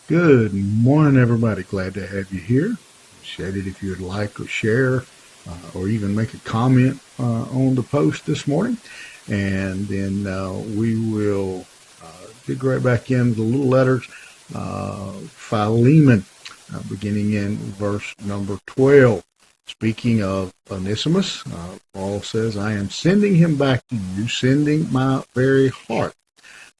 Good morning, everybody. Glad to have you here. Appreciate it if you would like or share or even make a comment on the post this morning. And then we will dig right back into the little letters. Philemon, beginning in verse number 12. Speaking of Onesimus, Paul says, I am sending him back to you, sending my very heart.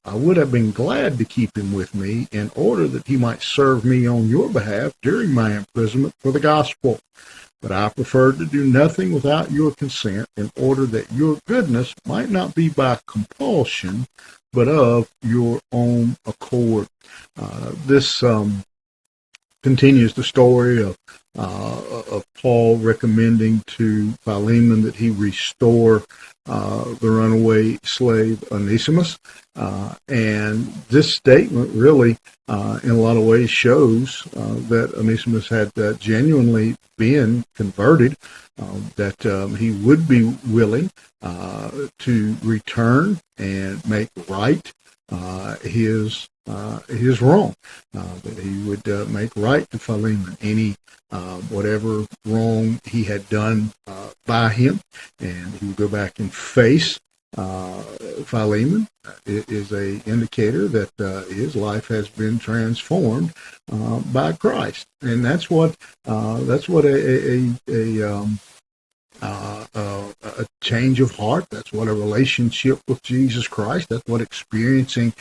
I would have been glad to keep him with me in order that he might serve me on your behalf during my imprisonment for the gospel. But I preferred to do nothing without your consent in order that your goodness might not be by compulsion, but of your own accord. This continues the story of Paul recommending to Philemon that he restore the runaway slave Onesimus. And this statement really, in a lot of ways, shows that Onesimus had genuinely been converted, that he would be willing to return and make right his wrong, that he would make right to Philemon any whatever wrong he had done by him, and he would go back and face Philemon. It is a indicator that his life has been transformed by Christ, and that's what a change of heart. That's what a relationship with Jesus Christ. That's what experiencing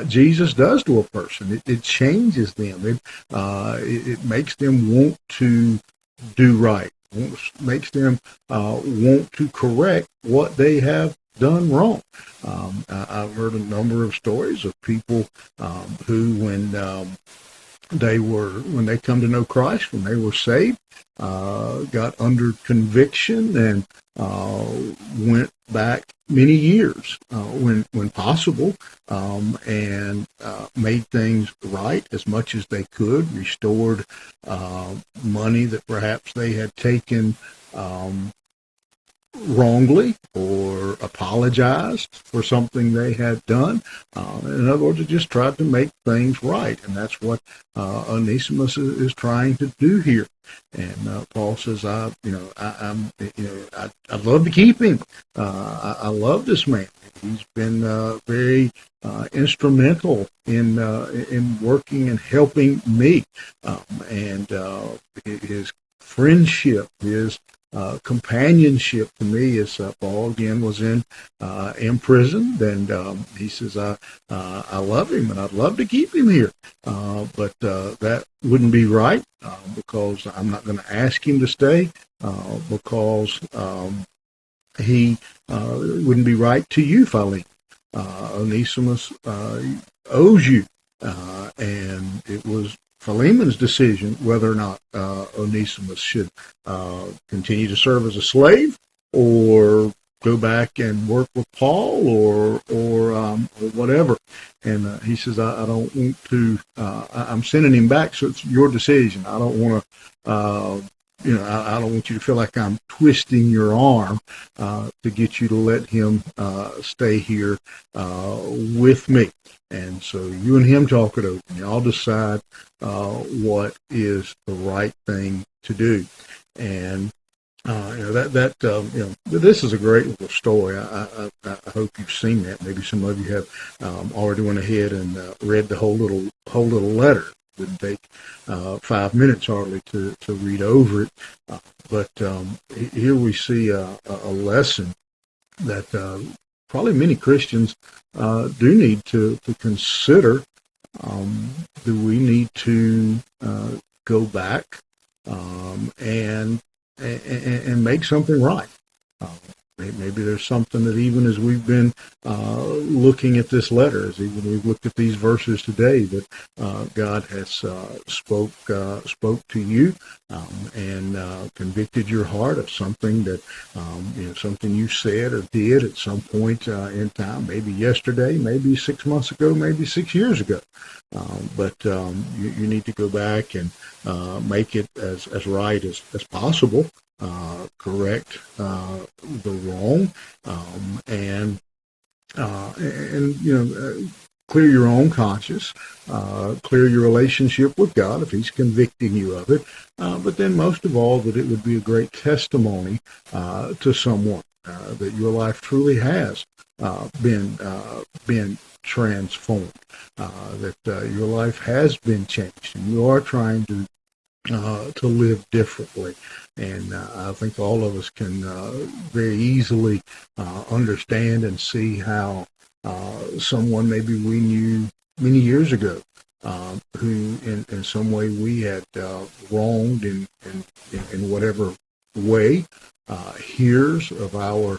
Jesus does to a person. It changes them. It makes them want to do right. It makes them want to correct what they have done wrong. I've heard a number of stories of people who, when they come to know Christ, when they were saved, got under conviction and went back many years when possible, and made things right as much as they could, restored money that perhaps they had taken wrongly, or apologized for something they had done. In other words, it just tried to make things right, and that's what Onesimus is trying to do here. And Paul says, I'd love to keep him. I love this man. He's been very instrumental in working and helping me, and his friendship, his companionship to me, as Paul again was imprisoned, and he says, I love him and I'd love to keep him here, but that wouldn't be right, because I'm not going to ask him to stay, because he wouldn't be right to you, Philemon. Onesimus owes you, and it was Philemon's decision whether or not Onesimus should continue to serve as a slave, or go back and work with Paul, or whatever. And he says, I don't want to. I'm sending him back, so it's your decision. I don't want to. I don't want you to feel like I'm twisting your arm to get you to let him stay here with me. And so you and him talk it over, and y'all decide what is the right thing to do. And this is a great little story. I hope you've seen that. Maybe some of you have already went ahead and read the whole little letter. It didn't take 5 minutes hardly to read over it. But here we see a lesson that probably many Christians do need to consider. Do we need to go back and make something right? Maybe there's something that, even as we've been looking at this letter, as even we've looked at these verses today, that God has spoke to you, and convicted your heart of something that something you said or did at some point in time, maybe yesterday, maybe 6 months ago, maybe 6 years ago. But you need to go back and make it as right as possible. Correct the wrong, and clear your own conscience, clear your relationship with God if He's convicting you of it, but then most of all, that it would be a great testimony to someone that your life truly has been transformed, that your life has been changed, and you are trying to live differently. And I think all of us can very easily understand and see how someone maybe we knew many years ago, who in some way we had wronged in whatever way, hears of our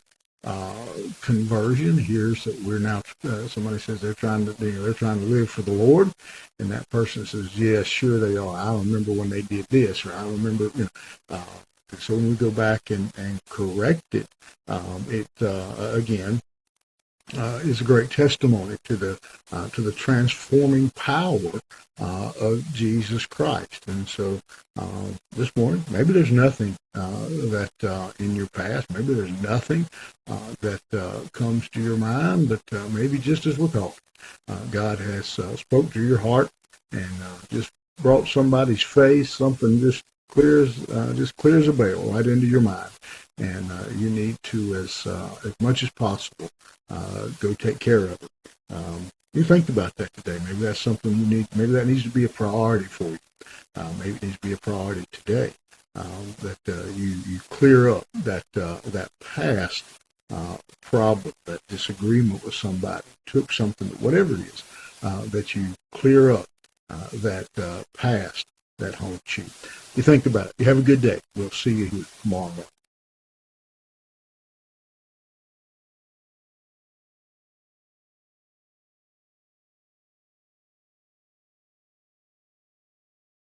conversion, hears that we're now, somebody says they're trying to live for the Lord, and that person says, yes, sure they are. I remember when they did this, or I remember, so when we go back and correct it, it again is a great testimony to the transforming power of Jesus Christ. And so this morning, maybe there's nothing that in your past, maybe there's nothing that comes to your mind, but maybe just as we're talking, God has spoke to your heart and just brought somebody's face, something just clears a bell right into your mind, and you need to, as much as possible, go take care of it. You think about that today. Maybe that's something you need. Maybe that needs to be a priority for you. Maybe it needs to be a priority today. That you clear up that past problem, that disagreement with somebody, took something, whatever it is, that you clear up that past that haunts you. You think about it. You have a good day. We'll see you here tomorrow morning.